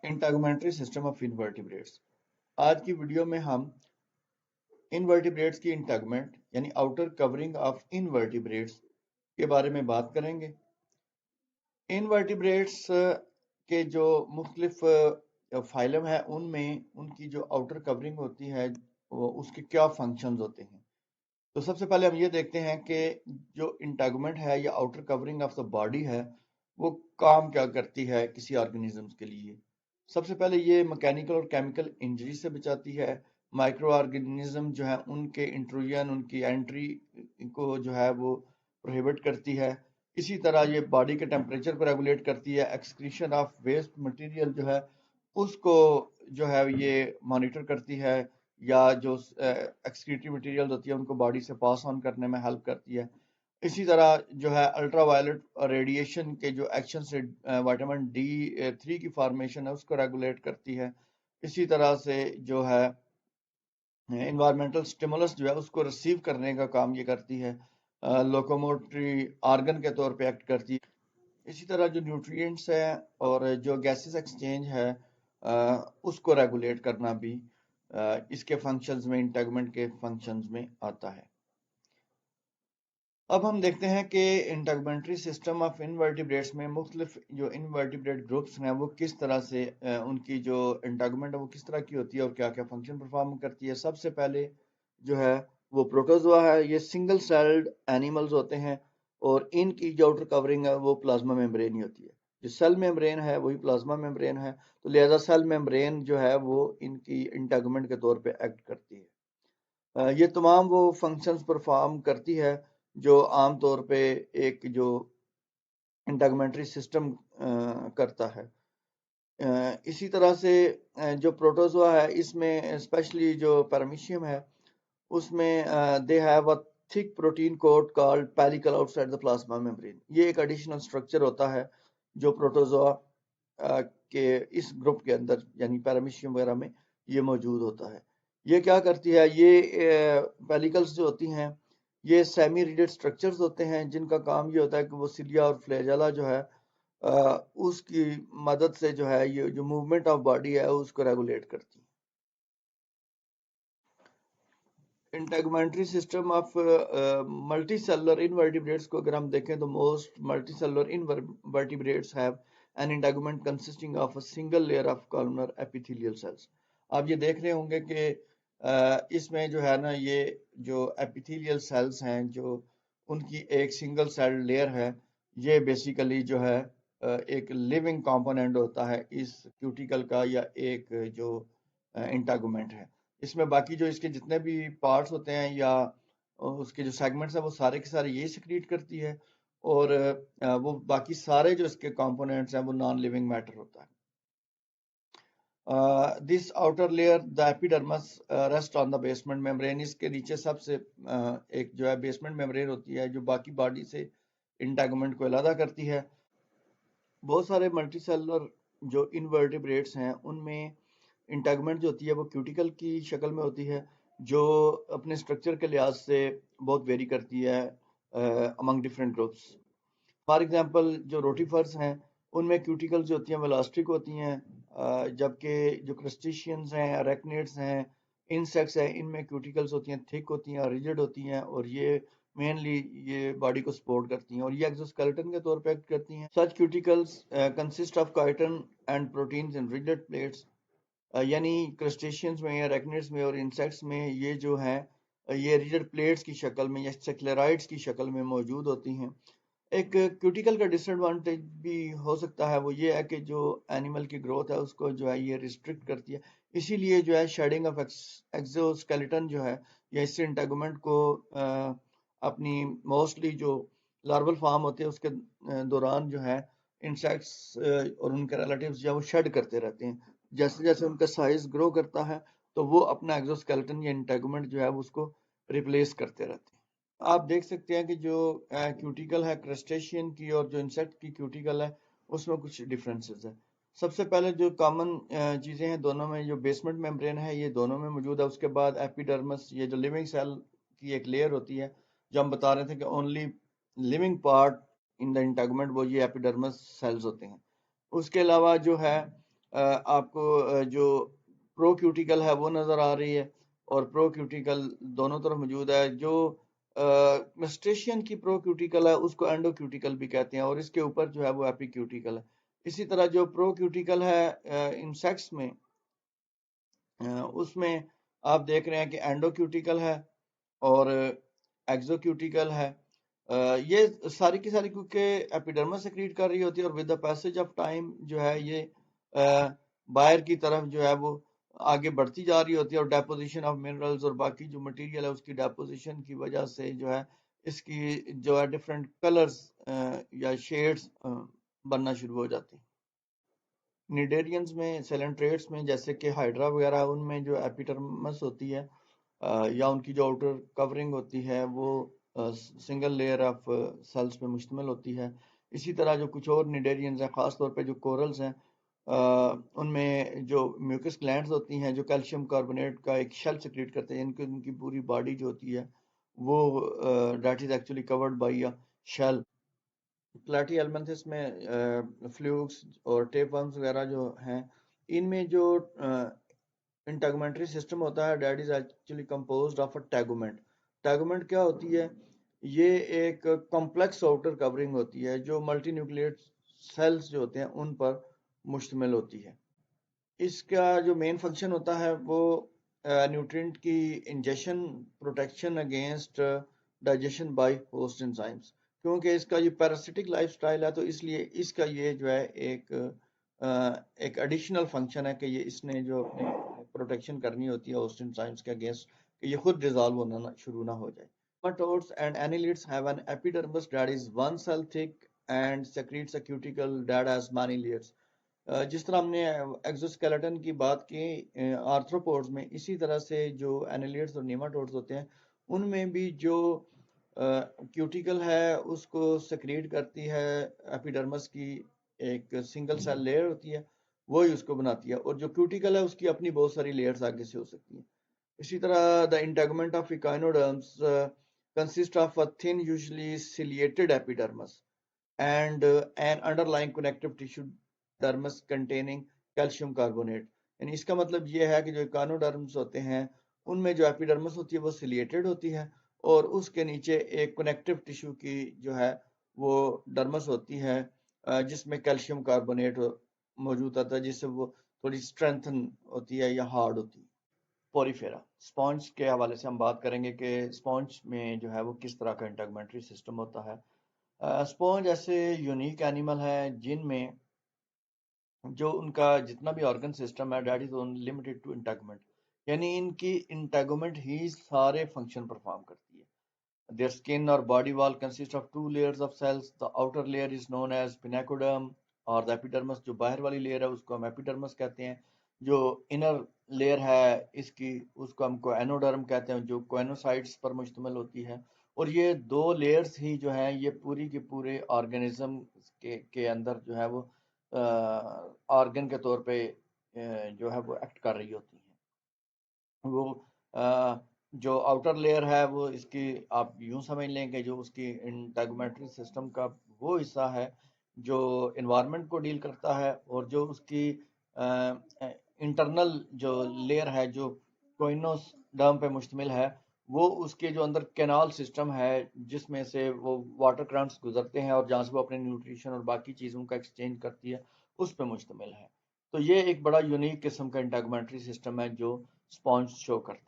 Integumentary system of invertebrates. आज की video में हम इनवर्टिब्रेट्स की इंटेगुमेंट यानी आउटर कवरिंग ऑफ इनवर्टिब्रेट्स के बारे में बात करेंगे। इनवर्टिब्रेट्स के जो मुख्तलिफ फाइलम है उनमें उनकी जो आउटर कवरिंग होती है वो उसके क्या फंक्शंस होते हैं। तो सबसे पहले हम ये देखते हैं कि जो इंटेगुमेंट है या outer covering of the body है वो काम क्या करती है किसी ऑर्गेनिज्म के लिए। सबसे पहले ये मैकेनिकल और केमिकल इंजरी से बचाती है। माइक्रो ऑर्गेनिज्म जो है उनके इंट्रूजन उनकी एंट्री को जो है वो प्रोहिबिट करती है। इसी तरह ये बॉडी के टेम्परेचर को रेगुलेट करती है। एक्सक्रीशन ऑफ वेस्ट मटेरियल जो है उसको जो है ये मॉनिटर करती है, या जो एक्सक्रीटरी मटेरियल होती है उनको बॉडी से पास ऑन करने में हेल्प करती है। इसी तरह जो है अल्ट्रा वायलेट रेडिएशन के जो एक्शन से विटामिन D3 की फॉर्मेशन है उसको रेगुलेट करती है। इसी तरह से जो है इन्वायरमेंटल स्टिमुलस जो है उसको रिसीव करने का काम ये करती है। लोकोमोटरी ऑर्गन के तौर पे एक्ट करती है। इसी तरह जो न्यूट्रिएंट्स है और जो गैसेस एक्सचेंज है उसको रेगुलेट करना भी इसके फंक्शंस में, इंटेगुमेंट के फंक्शंस में आता है। अब हम देखते हैं कि इंटेगुमेंट्री सिस्टम ऑफ इनवर्टिब्रेट्स में मुख्तलिफ जो इनवर्टिब्रेट ग्रुप्स हैं वो किस तरह से उनकी जो इंटेगुमेंट है वो किस तरह की होती है और क्या क्या फंक्शन परफॉर्म करती है। सबसे पहले जो है वो प्रोटोजोआ है। ये सिंगल सेल्ड एनिमल्स होते हैं और इनकी जो आउटर कवरिंग है वो प्लाज्मा मेम्ब्रेन ही होती है। जो सेल मेम्ब्रेन है वही प्लाज्मा मेम्ब्रेन है, तो लिहाजा सेल मेम्ब्रेन जो है वो इनकी इंटेगुमेंट के तौर पे एक्ट करती है। ये तमाम वो फंक्शंस परफॉर्म करती है जो आम तौर पे एक जो इंटेगुमेंट्री सिस्टम करता है। इसी तरह से जो प्रोटोजोआ है इसमें स्पेशली जो पैरामीशियम है उसमें they have a thick protein coat called pellicle outside the plasma membrane. ये एक एडिशनल स्ट्रक्चर होता है जो प्रोटोजोआ के इस ग्रुप के अंदर यानी पैरामीशियम वगैरह में ये मौजूद होता है। ये क्या करती है, ये पेलिकल्स जो होती हैं ये सेमी रिजिड स्ट्रक्चर्स होते हैं जिनका काम ये होता है कि वो सिलिया और फ्लैजेला जो है उसकी मदद से जो है ये जो मूवमेंट ऑफ बॉडी है उसको रेगुलेट करती है। Integumentary system of multi cellular invertebrates को अगर हम देखें तो most multi cellular invertebrates have an integument consisting of a single layer of columnar epithelial cells. आप ये देख रहे होंगे कि इसमें जो है ना ये जो एपिथेलियल सेल्स हैं जो उनकी एक सिंगल सेल लेयर है, ये बेसिकली जो है एक लिविंग कंपोनेंट होता है इस क्यूटिकल का या एक जो इंटेगुमेंट है। इसमें बाकी जो इसके जितने भी पार्ट्स होते हैं या उसके जो सेगमेंट्स हैं वो सारे के सारे यही सिक्रीट करती है, और वो बाकी सारे जो इसके कंपोनेंट्स हैं वो नॉन लिविंग मैटर होता है। This outer layer the epidermis rest on the basement membrane. इसके नीचे सबसे एक जो है बेसमेंट मेम्ब्रेन होती है जो बाकी बॉडी से इंटेगुमेंट को अलग करती है। बहुत सारे मल्टी सेलुलर जो इनवर्टिब्रेट्स हैं उनमें इंटेगुमेंट जो होती है वो क्यूटिकल की शक्ल में होती है जो अपने स्ट्रक्चर के लिहाज से बहुत वेरी करती है among different groups. For example जो रोटीफर्स हैं उनमें क्यूटिकल्स जो होती हैं वो इलास्टिक होती हैं, जबकि जो क्रस्टेशियंस हैं, अरेक्निड्स हैं, इंसेक्ट्स हैं, इनमें क्यूटिकल्स होती हैं थिक होती हैं, रिजिड होती हैं, और ये मेनली ये बॉडी को सपोर्ट करती हैं और ये एक्सोस्केलेटन के तौर पे एक्ट करती हैं। Such cuticles consist of chitin and proteins in rigid plates. यानी क्रस्टेशियंस में, अरेक्निड्स में और इंसेक्ट्स में ये जो है ये रिजिड प्लेट्स की शक्ल में या सेक्लेराइड्स की शक्ल में मौजूद होती हैं। एक क्यूटिकल का डिसएडवांटेज भी हो सकता है, वो ये है कि जो एनिमल की ग्रोथ है उसको जो है ये रिस्ट्रिक्ट करती है। इसीलिए जो है शेडिंग ऑफ एक्सोस्केलेटन जो है या इससे इंटेगुमेंट को अपनी मोस्टली जो लार्वल फार्म होते हैं उसके दौरान जो है इंसेक्ट्स और उनके रिलेटिव्स जो है वो शेड करते रहते हैं। जैसे जैसे उनका साइज ग्रो करता है तो वो अपना एक्सोस्केलेटन या इंटेगुमेंट जो है उसको रिप्लेस करते रहते हैं। आप देख सकते हैं कि जो क्यूटिकल है क्रस्टेशियन की और जो इंसेक्ट की क्यूटिकल है उसमें कुछ डिफरेंसेस है। सबसे पहले जो कॉमन चीज़ें हैं दोनों में, जो बेसमेंट मेम्ब्रेन है ये दोनों में मौजूद है। उसके बाद एपिडर्मस, ये जो लिविंग सेल की एक लेयर होती है, जो हम बता रहे थे कि only living part in the integument वो ये एपिडर्मस सेल्स होते हैं। उसके अलावा जो है آپ کو جو پرو کیوٹیکل ہے وہ نظر آ رہی ہے، اور پرو کیوٹیکل دونوں طرف موجود ہے. جو مسٹیشین کی پرو کیوٹیکل ہے اس کو اینڈو کیوٹیکل بھی کہتے ہیں، اور اس کے اوپر جو ہے وہ ایپی کیوٹیکل ہے. اسی طرح جو پرو کیوٹیکل ہے انسیکٹس میں، اس میں آپ دیکھ رہے ہیں کہ اینڈو کیوٹیکل ہے اور ایکزو کیوٹیکل ہے. یہ ساری کی ساری کیونکہ ایپیڈرمس سیکریٹ کر رہی ہوتی ہے، اور with the passage of time جو ہے یہ باہر کی طرف جو ہے وہ آگے بڑھتی جا رہی ہوتی ہے، اور ڈیپوزیشن آف منرلز اور باقی جو مٹیریل ہے اس کی ڈیپوزیشن کی وجہ سے جو ہے اس کی جو ہے ڈفرینٹ کلرز یا شیڈز بننا شروع ہو جاتی ہیں. نیڈیرینز میں، سیلنٹریٹس میں جیسے کہ ہائیڈرا وغیرہ، ان میں جو ایپیڈرمس ہوتی ہے یا ان کی جو آؤٹر کورنگ ہوتی ہے وہ سنگل لیئر آف سیلز پہ مشتمل ہوتی ہے. اسی طرح جو کچھ اور نیڈیرینز ہیں، خاص طور پہ جو کورلز ہیں، ان میں جو میوکس گلینڈز ہوتی ہیں جو کیلشیم کاربونیٹ کا ایک شیل سیکریٹ کرتے ہیں، ان کی پوری باڈی جو ہوتی ہے وہ that is actually covered by a shell. Platyhelminthes میں فلوکس اور ٹیپ ورمز وغیرہ جو ہیں، ان میں جو انٹیگومنٹری سسٹم ہوتا ہے that is actually composed of a tegument. Tegument کیا ہوتی ہے؟ یہ ایک کمپلیکس آؤٹر کورنگ ہوتی ہے جو ملٹی نیوکلیٹ سیلز جو ہوتے ہیں ان پر مشتمل ہوتی ہے. اس کا جو مین فنکشن ہوتا ہے وہ نیوٹرینٹ کی ingestion, protection against digestion by host enzymes. کیونکہ اس کا یہ پیراسٹک لائف سٹائل ہے تو اس لیے اس کا یہ جو ہے ایک ایڈیشنل فنکشن ہے کہ یہ اس نے جو اپنے پروٹیکشن کرنی ہوتی ہے ہوسٹ انزائمز کے اگینسٹ کہ یہ خود ڈیزالو ہونا شروع نہ ہو جائے. Nematodes and annelids have an epidermis that is one cell thick and secretes a cuticle that has many layers. جس طرح ہم نے ایگزوسکیلیٹن کی بات کی آرتھروپوڈز میں، اسی طرح سے جو اینیلیڈز اور نیماٹوڈز ہوتے ہیں ان میں بھی جو کیوٹیکل ہے اس کو سیکریٹ کرتی ہے ایپیڈرمس کی ایک سنگل سیل لیئر ہوتی ہے، وہی اس کو بناتی ہے، اور جو کیوٹیکل ہے اس کی اپنی بہت ساری لیئرز آگے سے ہو سکتی ہیں. اسی طرح the integument of echinoderms consist of a thin usually ciliated epidermis and an underlying connective tissue dermis containing calcium carbonate. یعنی اس کا مطلب یہ ہے کہ جو ایکانوڈرمس ہوتے ہیں ان میں جو ایپیڈرمس ہوتی ہے وہ سلیٹڈ ہوتی ہے، اور اس کے نیچے ایک کنیکٹو ٹیشو کی جو ہے وہ ڈرمس ہوتی ہے جس میں کیلشیم کاربونیٹ موجود ہوتا ہے، جس سے وہ تھوڑی اسٹرینتھن ہوتی ہے یا ہارڈ ہوتی ہے. پوریفیرا اسپونج کے حوالے سے ہم بات کریں گے کہ اسپونج میں جو ہے وہ کس طرح کا انٹیگمنٹری سسٹم ہوتا ہے. اسپونج ایسے یونیک اینیمل ہیں جن میں جو ان کا جتنا بھی آرگن سسٹم ہے that is only limited to integument, یعنی ان کی انٹیگمنٹ ہی سارے فنکشن پرفارم کرتی ہے. Their skin or body wall consists of two layers of cells. The outer layer is known as pinacoderm اور the epidermis. جو باہر والی لیئر ہے اس کو ہم ایپیڈرمس کہتے ہیں. جو انر لیئر ہے اس کی اس کو ہم کوینوڈرم کہتے ہیں جو کوینوسائٹس پر مشتمل ہوتی ہے. اور یہ دو لیئرز ہی جو ہیں یہ پوری کے پورے آرگنزم کے اندر جو ہے وہ آرگن کے طور پہ جو ہے وہ ایکٹ کر رہی ہوتی ہیں. وہ جو آؤٹر لیئر ہے وہ اس کی آپ یوں سمجھ لیں کہ جو اس کی انٹیگومنٹری سسٹم کا وہ حصہ ہے جو انوائرمنٹ کو ڈیل کرتا ہے، اور جو اس کی انٹرنل جو لیئر ہے جو کوئنوس ڈرم پہ مشتمل ہے وہ اس کے جو اندر کینال سسٹم ہے جس میں سے وہ واٹر کرنٹس گزرتے ہیں اور جہاں سے وہ اپنے نیوٹریشن اور باقی چیزوں کا ایکسچینج کرتی ہے اس پہ مشتمل ہے. تو یہ ایک بڑا یونیک قسم کا انٹیگومنٹری سسٹم ہے جو اسپونج شو کرتے.